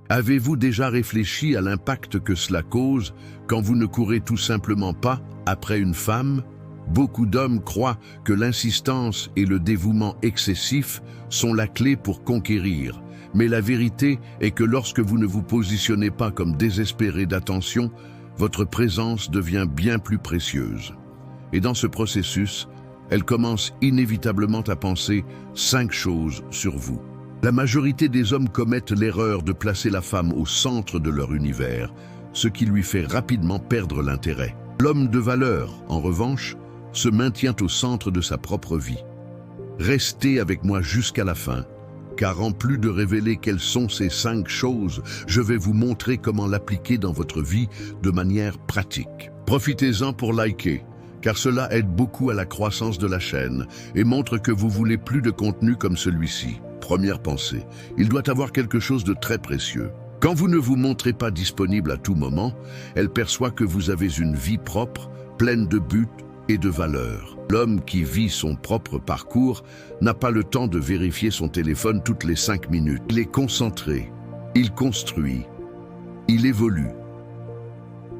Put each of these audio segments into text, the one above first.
Avez-vous déjà réfléchi à l'impact que cela cause quand vous ne courez tout simplement pas après une femme? Beaucoup d'hommes croient que l'insistance et le dévouement excessif sont la clé pour conquérir. Mais la vérité est que lorsque vous ne vous positionnez pas comme désespéré d'attention, votre présence devient bien plus précieuse. Et dans ce processus, elle commence inévitablement à penser 5 choses sur vous. La majorité des hommes commettent l'erreur de placer la femme au centre de leur univers, ce qui lui fait rapidement perdre l'intérêt. L'homme de valeur, en revanche, se maintient au centre de sa propre vie. Restez avec moi jusqu'à la fin, car en plus de révéler quelles sont ces 5 choses, je vais vous montrer comment l'appliquer dans votre vie de manière pratique. Profitez-en pour liker, car cela aide beaucoup à la croissance de la chaîne et montre que vous voulez plus de contenu comme celui-ci. Première pensée, il doit avoir quelque chose de très précieux. Quand vous ne vous montrez pas disponible à tout moment, elle perçoit que vous avez une vie propre, pleine de buts et de valeurs. L'homme qui vit son propre parcours n'a pas le temps de vérifier son téléphone toutes les 5 minutes. Il est concentré, il construit, il évolue.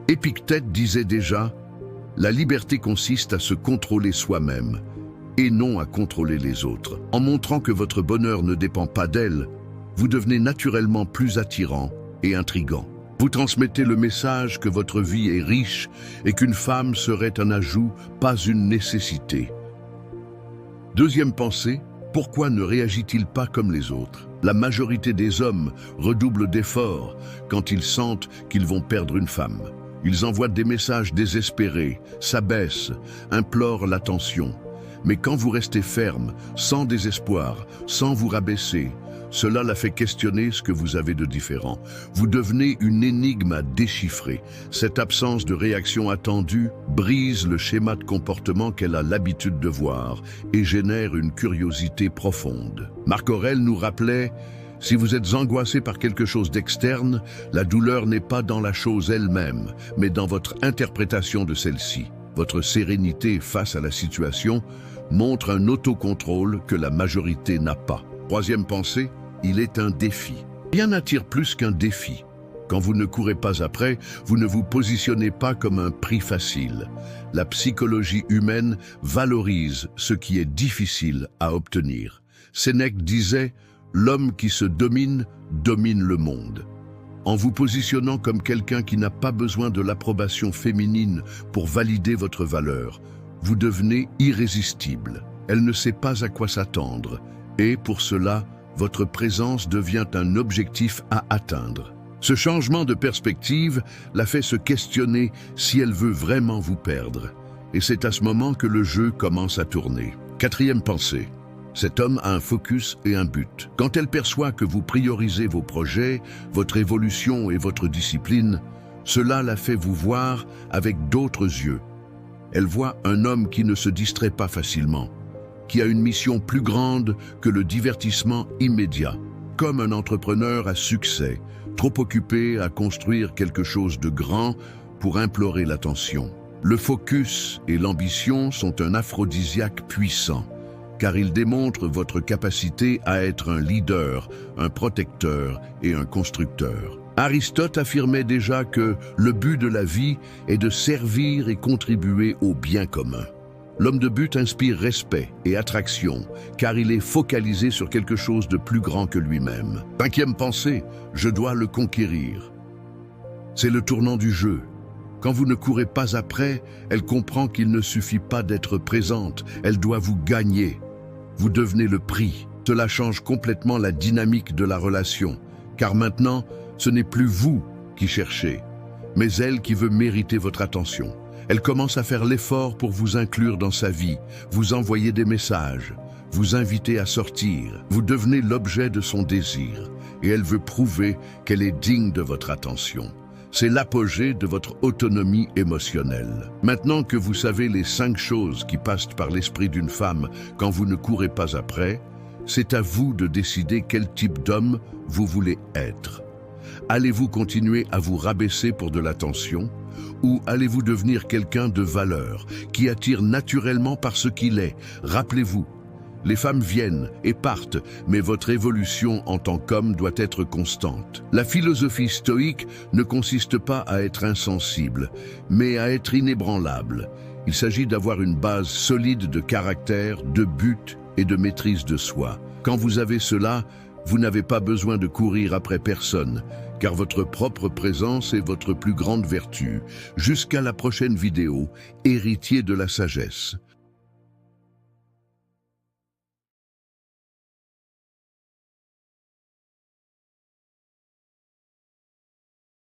Épictète disait déjà, la liberté consiste à se contrôler soi-même et non à contrôler les autres. En montrant que votre bonheur ne dépend pas d'elle, vous devenez naturellement plus attirant et intrigant. Vous transmettez le message que votre vie est riche et qu'une femme serait un ajout, pas une nécessité. Deuxième pensée, pourquoi ne réagit-il pas comme les autres? La majorité des hommes redoublent d'efforts quand ils sentent qu'ils vont perdre une femme. Ils envoient des messages désespérés, s'abaissent, implorent l'attention. Mais quand vous restez ferme, sans désespoir, sans vous rabaisser, cela la fait questionner ce que vous avez de différent. Vous devenez une énigme à déchiffrer. Cette absence de réaction attendue brise le schéma de comportement qu'elle a l'habitude de voir et génère une curiosité profonde. Marc Aurèle nous rappelait: si vous êtes angoissé par quelque chose d'externe, la douleur n'est pas dans la chose elle-même, mais dans votre interprétation de celle-ci. Votre sérénité face à la situation montre un autocontrôle que la majorité n'a pas. Troisième pensée, il est un défi. Rien n'attire plus qu'un défi. Quand vous ne courez pas après, vous ne vous positionnez pas comme un prix facile. La psychologie humaine valorise ce qui est difficile à obtenir. Sénèque disait: l'homme qui se domine, domine le monde. En vous positionnant comme quelqu'un qui n'a pas besoin de l'approbation féminine pour valider votre valeur, vous devenez irrésistible. Elle ne sait pas à quoi s'attendre. Et pour cela, votre présence devient un objectif à atteindre. Ce changement de perspective la fait se questionner si elle veut vraiment vous perdre. Et c'est à ce moment que le jeu commence à tourner. Quatrième pensée. Cet homme a un focus et un but. Quand elle perçoit que vous priorisez vos projets, votre évolution et votre discipline, cela la fait vous voir avec d'autres yeux. Elle voit un homme qui ne se distrait pas facilement, qui a une mission plus grande que le divertissement immédiat, comme un entrepreneur à succès, trop occupé à construire quelque chose de grand pour implorer l'attention. Le focus et l'ambition sont un aphrodisiaque puissant, car ils démontrent votre capacité à être un leader, un protecteur et un constructeur. Aristote affirmait déjà que le but de la vie est de servir et contribuer au bien commun. L'homme de but inspire respect et attraction, car il est focalisé sur quelque chose de plus grand que lui-même. Cinquième pensée, je dois le conquérir. C'est le tournant du jeu. Quand vous ne courez pas après, elle comprend qu'il ne suffit pas d'être présente, elle doit vous gagner. Vous devenez le prix. Cela change complètement la dynamique de la relation, car maintenant, ce n'est plus vous qui cherchez, mais elle qui veut mériter votre attention. Elle commence à faire l'effort pour vous inclure dans sa vie, vous envoyer des messages, vous inviter à sortir. Vous devenez l'objet de son désir et elle veut prouver qu'elle est digne de votre attention. C'est l'apogée de votre autonomie émotionnelle. Maintenant que vous savez les 5 choses qui passent par l'esprit d'une femme quand vous ne courez pas après, c'est à vous de décider quel type d'homme vous voulez être. Allez-vous continuer à vous rabaisser pour de l'attention ou allez-vous devenir quelqu'un de valeur qui attire naturellement par ce qu'il est? Rappelez-vous, Les femmes viennent et partent, mais votre évolution en tant qu'homme doit être constante. La philosophie stoïque ne consiste pas à être insensible, mais à être inébranlable. Il s'agit d'avoir une base solide de caractère, de but et de maîtrise de soi. Quand vous avez cela, vous n'avez pas besoin de courir après personne, car votre propre présence est votre plus grande vertu. Jusqu'à la prochaine vidéo, héritier de la sagesse.